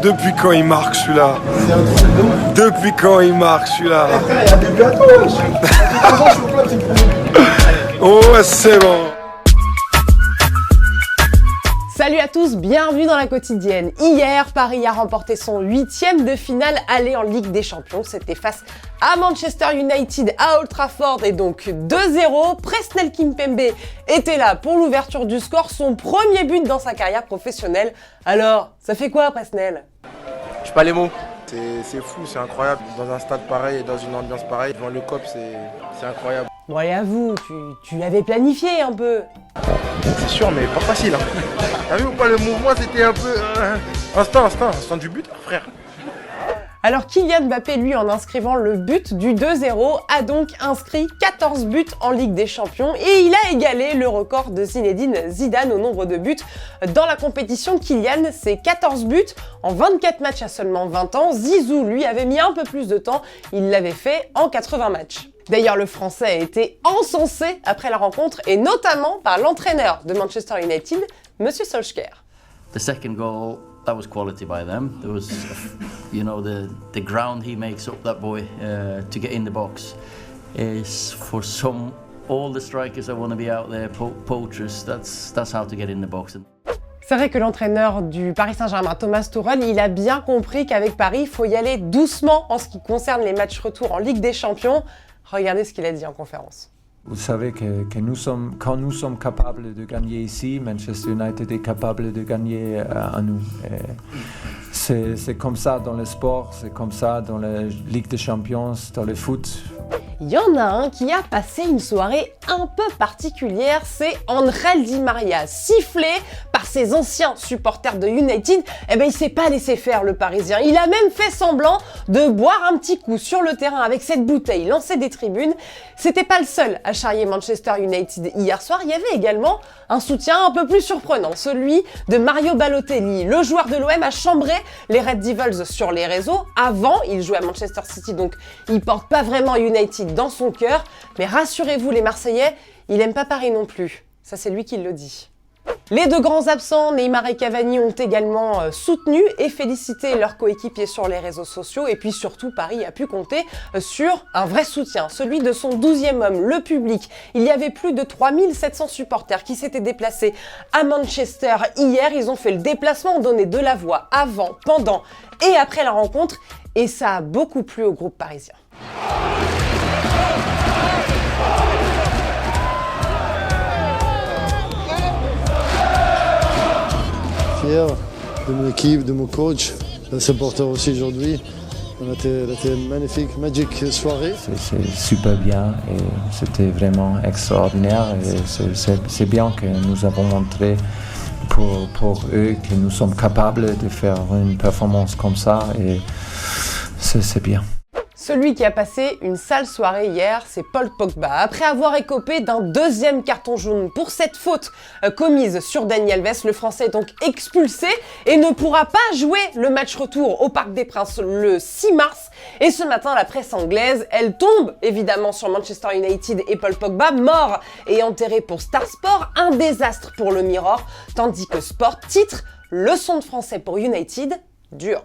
Depuis quand il marque celui-là? C'est un truc de ouf. Depuis quand il marque celui-là? Eh frère, il y a des gâteaux, wesh. Ça fait 3 ans, je suis au club, c'est le premier but. Oh ouais, c'est bon. Salut à tous, bienvenue dans la quotidienne. Hier, Paris a remporté son 8e de finale aller en Ligue des Champions. C'était face à Manchester United à Old Trafford et donc 2-0. Presnel Kimpembe était là pour l'ouverture du score, son premier but dans sa carrière professionnelle. Alors, ça fait quoi Presnel? J'ai pas les mots. C'est fou, c'est incroyable. Dans un stade pareil et dans une ambiance pareille, devant le COP, c'est incroyable. Bon allez, avoue, tu l'avais planifié un peu. C'est sûr, mais pas facile. Hein. T'as vu ou pas, le mouvement, c'était un peu... instant du but, frère. Alors Kylian Mbappé, lui, en inscrivant le but du 2-0, a donc inscrit 14 buts en Ligue des Champions et il a égalé le record de Zinedine Zidane au nombre de buts dans la compétition. Kylian, c'est 14 buts en 24 matchs à seulement 20 ans. Zizou, lui, avait mis un peu plus de temps, il l'avait fait en 80 matchs. D'ailleurs, le Français a été encensé après la rencontre et notamment par l'entraîneur de Manchester United, Monsieur Solskjaer. The second goal, that was quality by them. There was, you know, the ground he makes up, that boy, to get in the box is for all the strikers that want to be out there, poachers, that's how to get in the box. C'est vrai que l'entraîneur du Paris Saint-Germain, Thomas Tuchel, il a bien compris qu'avec Paris, il faut y aller doucement en ce qui concerne les matchs retour en Ligue des Champions. Regardez ce qu'il a dit en conférence. Vous savez que quand nous sommes capables de gagner ici, Manchester United est capable de gagner à nous. C'est comme ça dans le sport, c'est comme ça dans la Ligue des Champions, dans le foot. Il y en a un qui a passé une soirée un peu particulière, c'est Angel Di Maria. Sifflé par ses anciens supporters de United, eh ben il s'est pas laissé faire le Parisien. Il a même fait semblant de boire un petit coup sur le terrain avec cette bouteille lancée des tribunes. C'était pas le seul à charrier Manchester United hier soir, il y avait également un soutien un peu plus surprenant, celui de Mario Balotelli. Le joueur de l'OM a chambré les Red Devils sur les réseaux. Avant, il jouait à Manchester City, donc il porte pas vraiment United dans son cœur. Mais rassurez-vous les Marseillais, il aime pas Paris non plus. Ça, c'est lui qui le dit. Les deux grands absents, Neymar et Cavani, ont également soutenu et félicité leurs coéquipiers sur les réseaux sociaux. Et puis surtout, Paris a pu compter sur un vrai soutien, celui de son 12e homme, le public. Il y avait plus de 3700 supporters qui s'étaient déplacés à Manchester hier. Ils ont fait le déplacement, ont donné de la voix avant, pendant et après la rencontre. Et ça a beaucoup plu au groupe parisien. Fier de mon équipe, de mon coach, de supporter aussi aujourd'hui. On a été une magnifique, magique soirée. C'est super bien et c'était vraiment extraordinaire. Et c'est bien que nous avons montré pour eux que nous sommes capables de faire une performance comme ça et c'est bien. Celui qui a passé une sale soirée hier, c'est Paul Pogba. Après avoir écopé d'un deuxième carton jaune pour cette faute commise sur Dani Alves, le Français est donc expulsé et ne pourra pas jouer le match retour au Parc des Princes le 6 mars. Et ce matin, la presse anglaise, elle tombe évidemment sur Manchester United et Paul Pogba, mort et enterré pour Star Sport, un désastre pour le Mirror, tandis que Sport titre « Leçon de français pour United, dur ».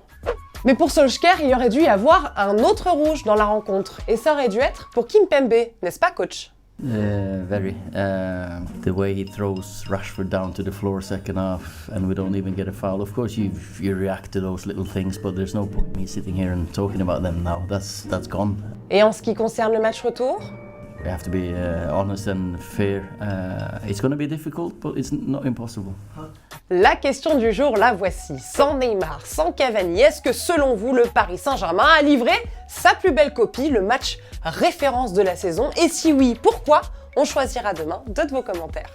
Mais pour Solskjaer, il aurait dû y avoir un autre rouge dans la rencontre. Et ça aurait dû être pour Kimpembe, n'est-ce pas, coach? Very. The way he throws Rashford down to the floor second half and we don't even get a foul. Of course you react to those little things, but there's no point me sitting here and talking about them now. That's gone. Et en ce qui concerne le match retour? We have to be honest and fair. It's going to be difficult, but it's not impossible. La question du jour, la voici. Sans Neymar, sans Cavani, est-ce que selon vous, le Paris Saint-Germain a livré sa plus belle copie, le match référence de la saison? Et si oui, pourquoi? On choisira demain deux de vos commentaires.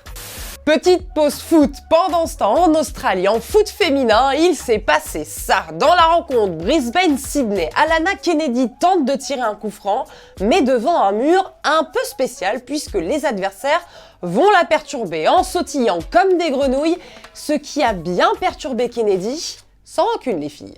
Petite pause foot. Pendant ce temps, en Australie, en foot féminin, il s'est passé ça. Dans la rencontre Brisbane-Sydney, Alana Kennedy tente de tirer un coup franc, mais devant un mur un peu spécial puisque les adversaires vont la perturber en sautillant comme des grenouilles, ce qui a bien perturbé Kennedy, sans rancune les filles.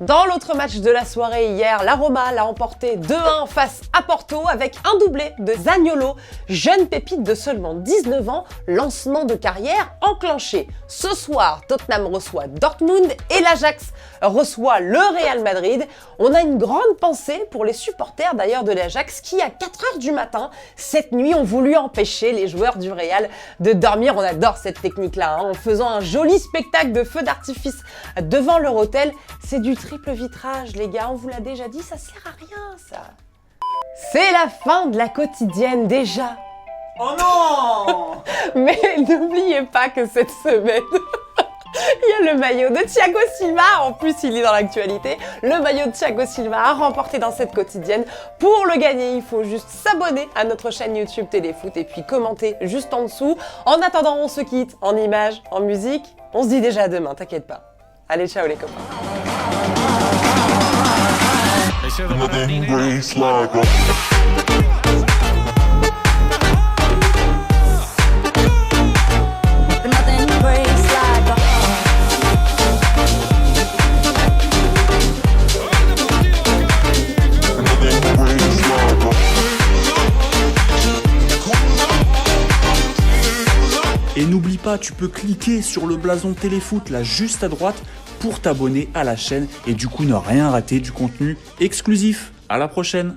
Dans l'autre match de la soirée hier, la Roma l'a emporté 2-1 face à Porto avec un doublé de Zaniolo, jeune pépite de seulement 19 ans, lancement de carrière enclenché. Ce soir, Tottenham reçoit Dortmund et l'Ajax reçoit le Real Madrid. On a une grande pensée pour les supporters d'ailleurs de l'Ajax qui à 4h du matin, cette nuit, ont voulu empêcher les joueurs du Real de dormir. On adore cette technique-là, hein, en faisant un joli spectacle de feux d'artifice devant leur hôtel. C'est du triple vitrage, les gars, on vous l'a déjà dit, ça sert à rien, ça. C'est la fin de la quotidienne déjà. Oh non! Mais n'oubliez pas que cette semaine, il y a le maillot de Thiago Silva, en plus il est dans l'actualité. Le maillot de Thiago Silva a remporté dans cette quotidienne. Pour le gagner, il faut juste s'abonner à notre chaîne YouTube Téléfoot et puis commenter juste en dessous. En attendant, on se quitte en images, en musique. On se dit déjà à demain, t'inquiète pas. Allez, ciao les copains. Et n'oublie pas, tu peux cliquer sur le blason Téléfoot là juste à droite pour t'abonner à la chaîne et du coup ne rien rater du contenu exclusif. À la prochaine!